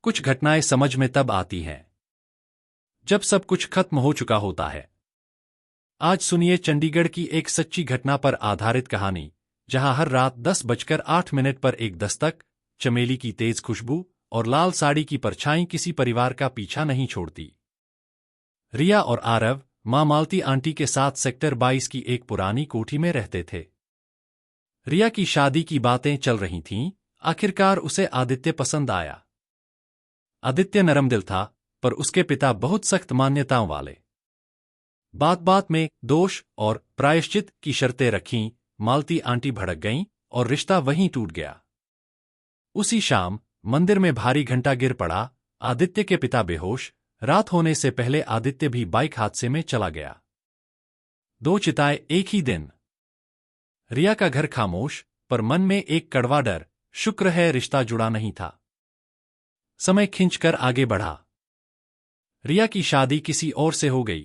कुछ घटनाएं समझ में तब आती हैं जब सब कुछ खत्म हो चुका होता है। आज सुनिए चंडीगढ़ की एक सच्ची घटना पर आधारित कहानी, जहां हर रात 10:08 पर एक दस्तक, चमेली की तेज खुशबू और लाल साड़ी की परछाई किसी परिवार का पीछा नहीं छोड़ती। रिया और आरव मां मालती आंटी के साथ सेक्टर 22 की एक पुरानी कोठी में रहते थे। रिया की शादी की बातें चल रही थीं, आखिरकार उसे आदित्य पसंद आया। आदित्य नरम दिल था, पर उसके पिता बहुत सख्त मान्यताओं वाले। बात बात में दोष और प्रायश्चित की शर्तें रखीं, मालती आंटी भड़क गईं और रिश्ता वहीं टूट गया। उसी शाम मंदिर में भारी घंटा गिर पड़ा, आदित्य के पिता बेहोश, रात होने से पहले आदित्य भी बाइक हादसे में चला गया। 2 चिताएं एक ही दिन। रिया का घर खामोश, पर मन में एक कड़वा डर, शुक्र है रिश्ता जुड़ा नहीं था। समय खिंचकर आगे बढ़ा। रिया की शादी किसी और से हो गई।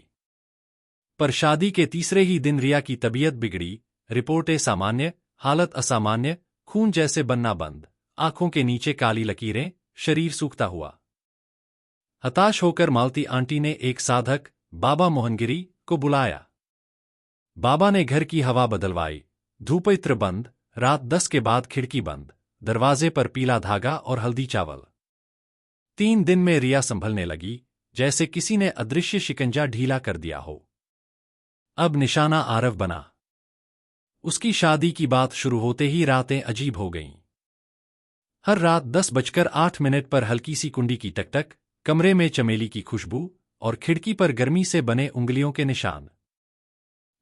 पर शादी के तीसरे ही दिन रिया की तबीयत बिगड़ी, रिपोर्टें सामान्य, हालत असामान्य, खून जैसे बनना बंद, आंखों के नीचे काली लकीरें, शरीर सूखता हुआ। हताश होकर मालती आंटी ने एक साधक, बाबा मोहनगिरी, को बुलाया। बाबा ने घर की हवा बदलवाई, धूप इत्र बंद, रात 10 के बाद खिड़की बंद, दरवाजे पर पीला धागा और हल्दी चावल। 3 दिन में रिया संभलने लगी, जैसे किसी ने अदृश्य शिकंजा ढीला कर दिया हो। अब निशाना आरव बना। उसकी शादी की बात शुरू होते ही रातें अजीब हो गईं। हर रात 10:08 पर हल्की सी कुंडी की टकटक, कमरे में चमेली की खुशबू और खिड़की पर गर्मी से बने उंगलियों के निशान।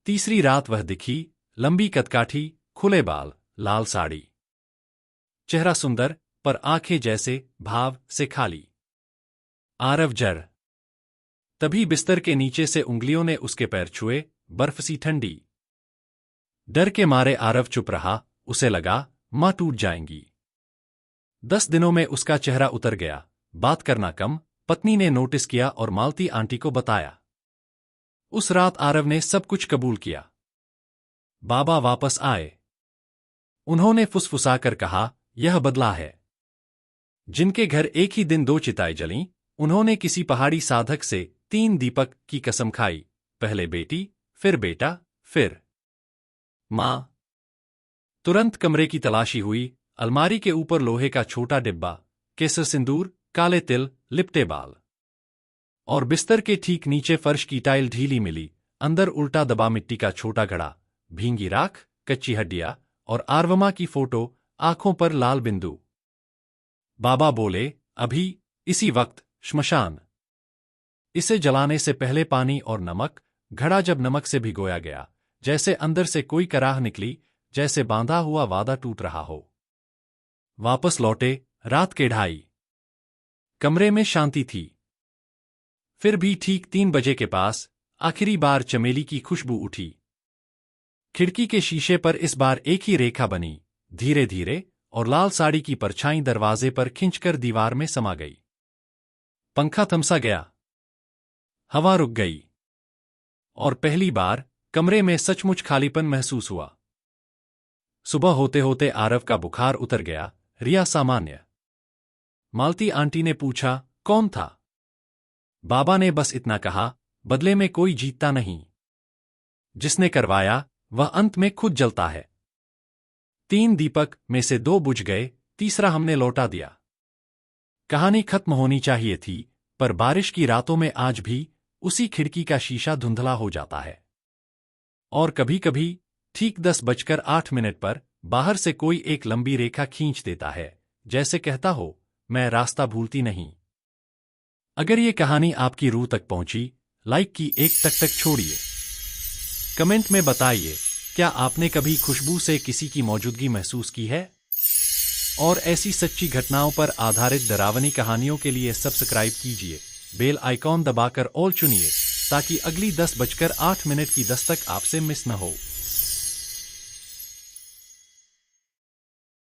तीसरी रात वह दिखी, लंबी कदकाठी, खुले बाल, लाल साड़ी। चेहरा सुंदर, पर आंखें जैसे भाव से खाली। आरव जर। तभी बिस्तर के नीचे से उंगलियों ने उसके पैर छुए, बर्फ सी ठंडी। डर के मारे आरव चुप रहा, उसे लगा मां टूट जाएंगी। 10 दिनों में उसका चेहरा उतर गया, बात करना कम। पत्नी ने नोटिस किया और मालती आंटी को बताया। उस रात आरव ने सब कुछ कबूल किया। बाबा वापस आए। उन्होंने फुसफुसाकर कहा, यह बदला है। जिनके घर एक ही दिन 2 चिताएं जलीं, उन्होंने किसी पहाड़ी साधक से 3 दीपक की कसम खाई, पहले बेटी, फिर बेटा, फिर मां। तुरंत कमरे की तलाशी हुई, अलमारी के ऊपर लोहे का छोटा डिब्बा, केसर सिंदूर, काले तिल, लिपटे बाल। और बिस्तर के ठीक नीचे फर्श की टाइल ढीली मिली, अंदर उल्टा दबा मिट्टी का छोटा घड़ा, भींगी राख, कच्ची हड्डियां और आरवमा की फोटो, आंखों पर लाल बिंदु। बाबा बोले, अभी, इसी वक्त, श्मशान। इसे जलाने से पहले पानी और नमक। घड़ा जब नमक से भिगोया गया, जैसे अंदर से कोई कराह निकली, जैसे बांधा हुआ वादा टूट रहा हो। वापस लौटे, रात के 2:30। कमरे में शांति थी। फिर भी ठीक 3 बजे के पास आखिरी बार चमेली की खुशबू उठी। खिड़की के शीशे पर इस बार एक ही रेखा बनी, धीरे धीरे, और लाल साड़ी की परछाई दरवाजे पर खिंचकर दीवार में समा गई। पंखा थमसा गया। हवा रुक गई। और पहली बार कमरे में सचमुच खालीपन महसूस हुआ। सुबह होते होते आरव का बुखार उतर गया, रिया सामान्य। मालती आंटी ने पूछा, कौन था? बाबा ने बस इतना कहा, बदले में कोई जीतता नहीं। जिसने करवाया, वह अंत में खुद जलता है। 3 दीपक में से 2 बुझ गए, तीसरा हमने लौटा दिया। कहानी खत्म होनी चाहिए थी, पर बारिश की रातों में आज भी उसी खिड़की का शीशा धुंधला हो जाता है। और कभी-कभी ठीक 10:08 पर बाहर से कोई एक लंबी रेखा खींच देता है, जैसे कहता हो, मैं रास्ता भूलती नहीं। अगर ये कहानी आपकी रूह तक पहुंची, लाइक की एक टक छोड़िए। कमेंट में बताइए, क्या आपने कभी खुशबू से किसी की मौजूदगी महसूस की है? और ऐसी सच्ची घटनाओं पर आधारित डरावनी कहानियों के लिए सब्सक्राइब कीजिए, बेल आइकॉन दबाकर ऑल चुनिए, ताकि अगली 10:08 की दस्तक आपसे मिस न हो।